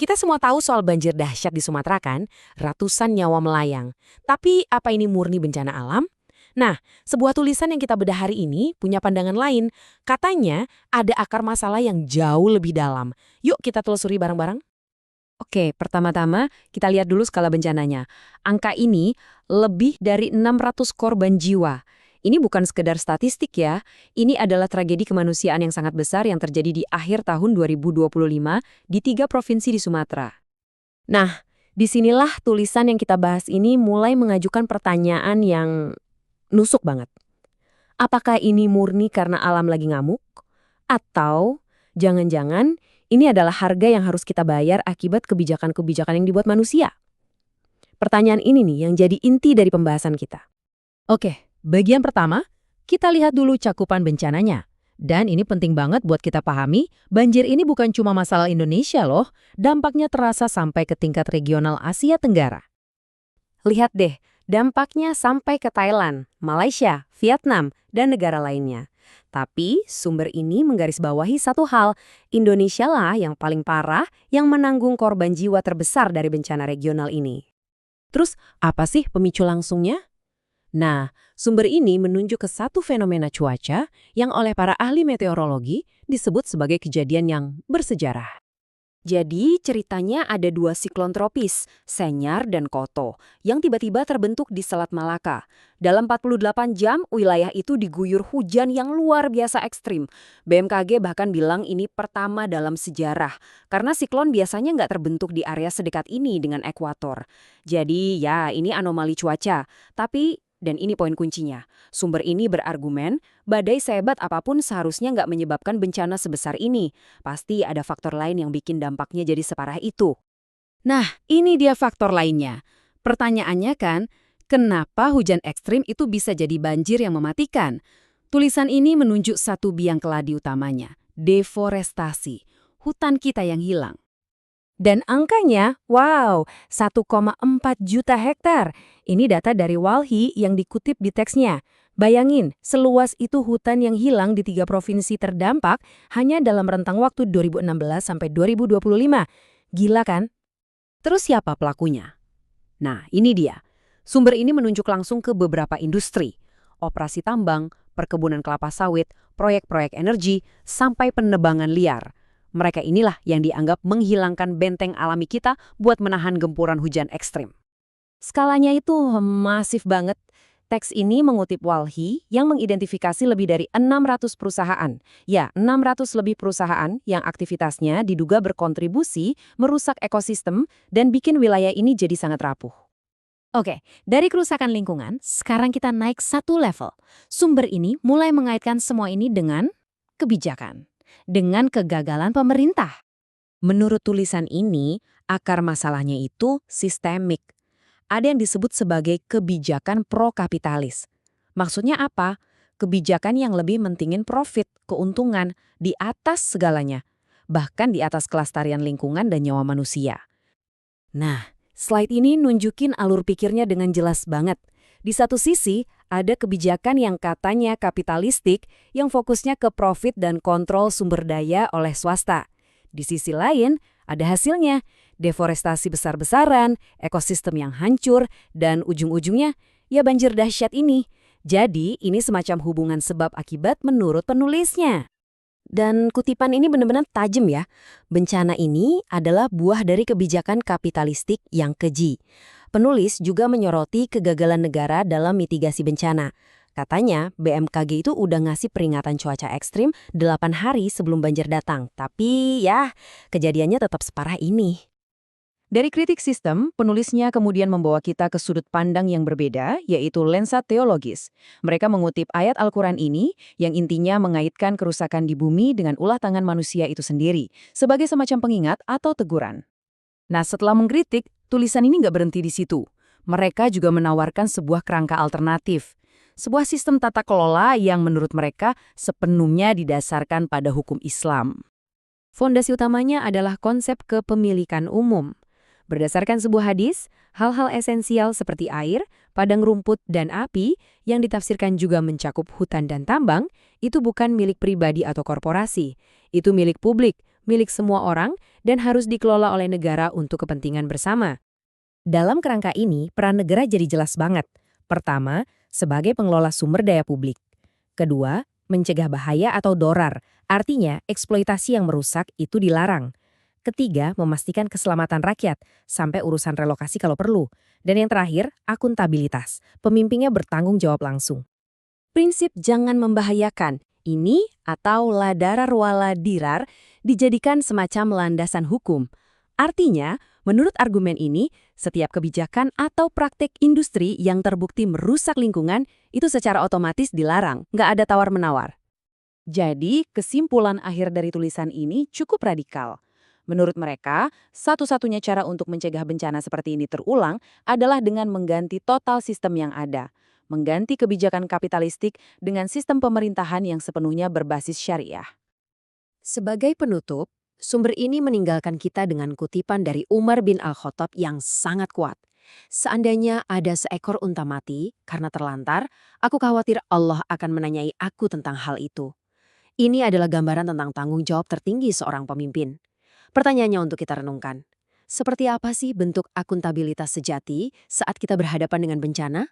Kita semua tahu soal banjir dahsyat di Sumatera kan? Ratusan nyawa melayang. Tapi apa ini murni bencana alam? Nah, sebuah tulisan yang kita bedah hari ini punya pandangan lain. Katanya ada akar masalah yang jauh lebih dalam. Yuk kita telusuri bareng-bareng. Oke, pertama-tama kita lihat dulu skala bencananya. Angka ini lebih dari 600 korban jiwa. Ini bukan sekedar statistik ya, ini adalah tragedi kemanusiaan yang sangat besar yang terjadi di akhir tahun 2025 di 3 provinsi di Sumatera. Nah, disinilah tulisan yang kita bahas ini mulai mengajukan pertanyaan yang nusuk banget. Apakah ini murni karena alam lagi ngamuk? Atau jangan-jangan ini adalah harga yang harus kita bayar akibat kebijakan-kebijakan yang dibuat manusia? Pertanyaan ini nih yang jadi inti dari pembahasan kita. Oke, bagian pertama, kita lihat dulu cakupan bencananya. Dan ini penting banget buat kita pahami, banjir ini bukan cuma masalah Indonesia loh, dampaknya terasa sampai ke tingkat regional Asia Tenggara. Lihat deh, dampaknya sampai ke Thailand, Malaysia, Vietnam, dan negara lainnya. Tapi sumber ini menggarisbawahi satu hal, Indonesia lah yang paling parah yang menanggung korban jiwa terbesar dari bencana regional ini. Terus, apa sih pemicu langsungnya? Nah, sumber ini menunjuk ke satu fenomena cuaca yang oleh para ahli meteorologi disebut sebagai kejadian yang bersejarah. Jadi, ceritanya ada dua siklon tropis, Senyar dan Koto, yang tiba-tiba terbentuk di Selat Malaka. Dalam 48 jam, wilayah itu diguyur hujan yang luar biasa ekstrim. BMKG bahkan bilang ini pertama dalam sejarah, karena siklon biasanya nggak terbentuk di area sedekat ini dengan ekuator. Jadi, ya ini anomali cuaca. Tapi, dan ini poin kuncinya, sumber ini berargumen, badai sehebat apapun seharusnya nggak menyebabkan bencana sebesar ini. Pasti ada faktor lain yang bikin dampaknya jadi separah itu. Nah, ini dia faktor lainnya. Pertanyaannya kan, kenapa hujan ekstrim itu bisa jadi banjir yang mematikan? Tulisan ini menunjuk satu biang keladi utamanya, deforestasi, hutan kita yang hilang. Dan angkanya, wow, 1,4 juta hektar. Ini data dari Walhi yang dikutip di teksnya. Bayangin, seluas itu hutan yang hilang di 3 provinsi terdampak hanya dalam rentang waktu 2016 sampai 2025. Gila kan? Terus siapa pelakunya? Nah, ini dia. Sumber ini menunjuk langsung ke beberapa industri. Operasi tambang, perkebunan kelapa sawit, proyek-proyek energi, sampai penebangan liar. Mereka inilah yang dianggap menghilangkan benteng alami kita buat menahan gempuran hujan ekstrim. Skalanya itu masif banget. Teks ini mengutip Walhi yang mengidentifikasi lebih dari 600 perusahaan. Ya, 600 lebih perusahaan yang aktivitasnya diduga berkontribusi merusak ekosistem dan bikin wilayah ini jadi sangat rapuh. Oke, dari kerusakan lingkungan, sekarang kita naik satu level. Sumber ini mulai mengaitkan semua ini dengan kebijakan, dengan kegagalan pemerintah. Menurut tulisan ini, akar masalahnya itu sistemik. Ada yang disebut sebagai kebijakan pro-kapitalis. Maksudnya apa? Kebijakan yang lebih mentingin profit, keuntungan, di atas segalanya. Bahkan di atas kelestarian lingkungan dan nyawa manusia. Nah, slide ini nunjukin alur pikirnya dengan jelas banget. Di satu sisi, ada kebijakan yang katanya kapitalistik yang fokusnya ke profit dan kontrol sumber daya oleh swasta. Di sisi lain, ada hasilnya, deforestasi besar-besaran, ekosistem yang hancur, dan ujung-ujungnya, ya banjir dahsyat ini. Jadi, ini semacam hubungan sebab akibat menurut penulisnya. Dan kutipan ini benar-benar tajam ya. Bencana ini adalah buah dari kebijakan kapitalistik yang keji. Penulis juga menyoroti kegagalan negara dalam mitigasi bencana. Katanya, BMKG itu udah ngasih peringatan cuaca ekstrim 8 hari sebelum banjir datang. Tapi ya, kejadiannya tetap separah ini. Dari kritik sistem, penulisnya kemudian membawa kita ke sudut pandang yang berbeda, yaitu lensa teologis. Mereka mengutip ayat Al-Quran ini, yang intinya mengaitkan kerusakan di bumi dengan ulah tangan manusia itu sendiri, sebagai semacam pengingat atau teguran. Nah, setelah mengkritik, tulisan ini nggak berhenti di situ. Mereka juga menawarkan sebuah kerangka alternatif. Sebuah sistem tata kelola yang menurut mereka sepenuhnya didasarkan pada hukum Islam. Fondasi utamanya adalah konsep kepemilikan umum. Berdasarkan sebuah hadis, hal-hal esensial seperti air, padang rumput, dan api yang ditafsirkan juga mencakup hutan dan tambang, itu bukan milik pribadi atau korporasi. Itu milik publik, milik semua orang, dan harus dikelola oleh negara untuk kepentingan bersama. Dalam kerangka ini, peran negara jadi jelas banget. Pertama, sebagai pengelola sumber daya publik. Kedua, mencegah bahaya atau dorar, artinya eksploitasi yang merusak itu dilarang. Ketiga, memastikan keselamatan rakyat, sampai urusan relokasi kalau perlu. Dan yang terakhir, akuntabilitas. Pemimpinnya bertanggung jawab langsung. Prinsip jangan membahayakan ini atau la darar wala dirar dijadikan semacam landasan hukum. Artinya, menurut argumen ini, setiap kebijakan atau praktek industri yang terbukti merusak lingkungan itu secara otomatis dilarang, nggak ada tawar-menawar. Jadi, kesimpulan akhir dari tulisan ini cukup radikal. Menurut mereka, satu-satunya cara untuk mencegah bencana seperti ini terulang adalah dengan mengganti total sistem yang ada. Mengganti kebijakan kapitalistik dengan sistem pemerintahan yang sepenuhnya berbasis syariah. Sebagai penutup, sumber ini meninggalkan kita dengan kutipan dari Umar bin Al-Khattab yang sangat kuat. Seandainya ada seekor unta mati karena terlantar, aku khawatir Allah akan menanyai aku tentang hal itu. Ini adalah gambaran tentang tanggung jawab tertinggi seorang pemimpin. Pertanyaannya untuk kita renungkan. Seperti apa sih bentuk akuntabilitas sejati saat kita berhadapan dengan bencana?